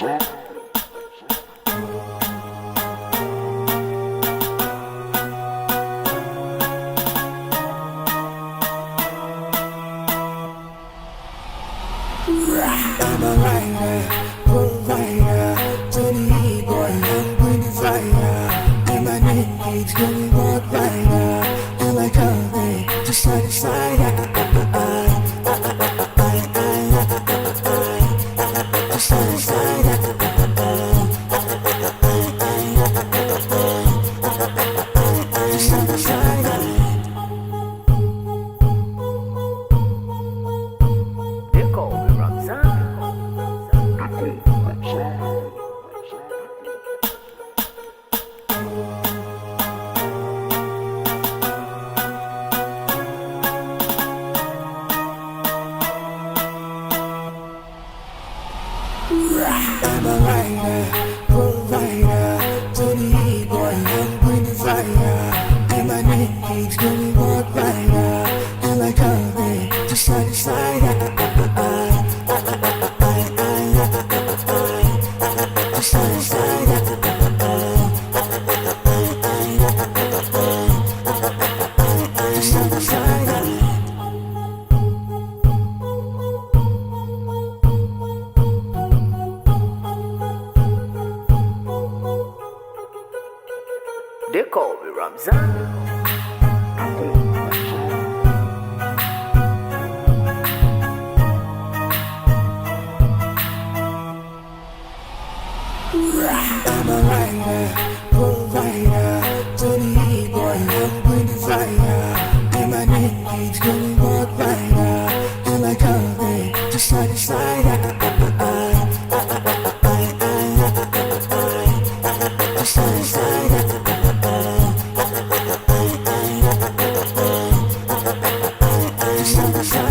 I'm a writer, provider, to the E-boy, I'm going to fire. And my name keeps going walk rider, and my color just side to side. Just side to side. Just side to side. I'm a writer, provider, to the E-boy, I'm going to fire. And my name keeps going walk rider, and my color just side to side. Just side to side. Just side to side. They call me Ramzan. I'm a writer, provider, to the E-boy, I'm going to fire. And my name keeps going walk rider, and my color just side to side. Just side to side. Just side to side.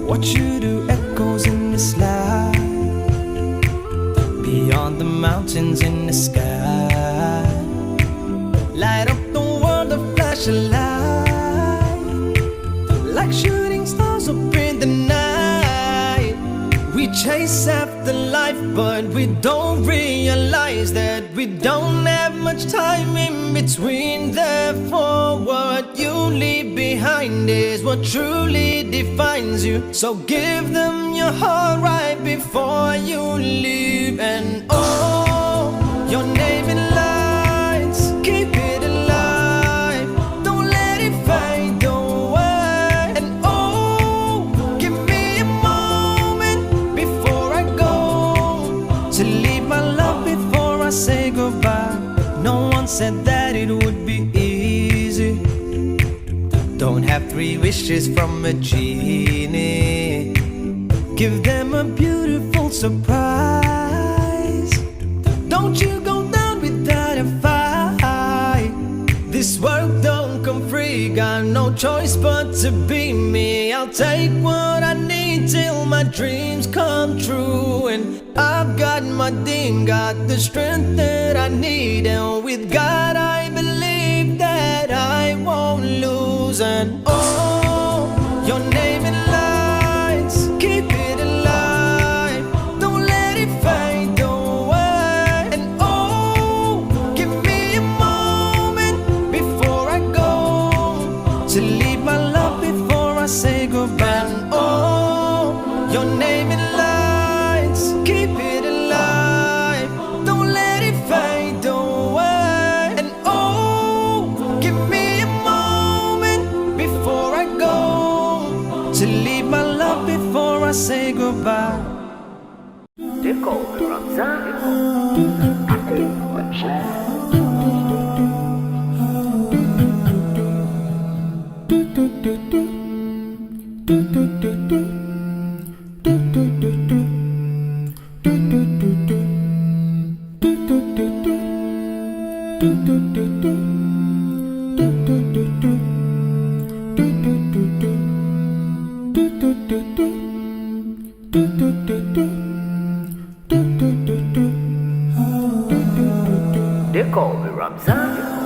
What you do echoes in the slide, beyond the mountains in the sky. Light up the world, a flash of light, like shooting stars up in the night. We chase after life, but we don't realize that we don't have much time in between. Therefore, what you leave behind is what truly defines you. So give them your heart right before you leave. And oh, your name in lights, keep it alive, don't let it fade away. And oh, give me a moment before I go, to leave my love before I say goodbye. No one said that it would be easy. Don't have 3 wishes from a genie. Give them a beautiful surprise. Don't you go down without a fight. This world don't come free, got no choice but to be me. I'll take what I need till my dreams come true. And I've got my thing, got the strength that I need. And with God I believe that I won't lose. And oh, your name in lights, keep it alive, don't let it fade away. And oh, give me a moment before I go, to leave my love before I say goodbye. And oh, your name in lights, keep it alive, don't let it fade away. And oh, give me a moment before I go, to leave my love before I say goodbye. They call me Ramzan. Do They call me Ramzan.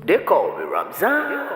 They call me Ramzan.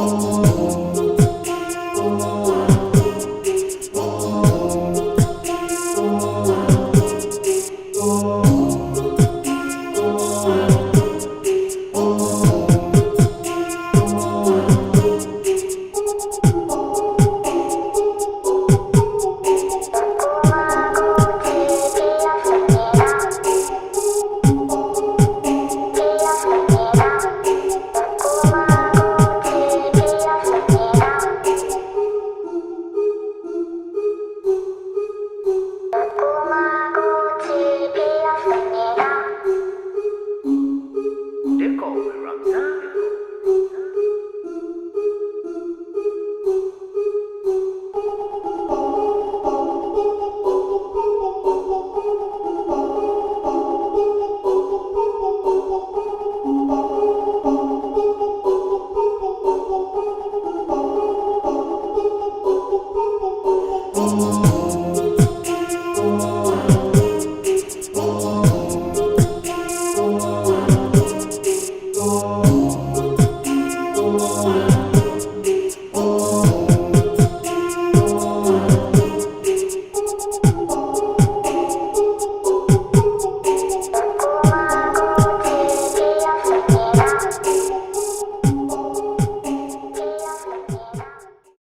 oh.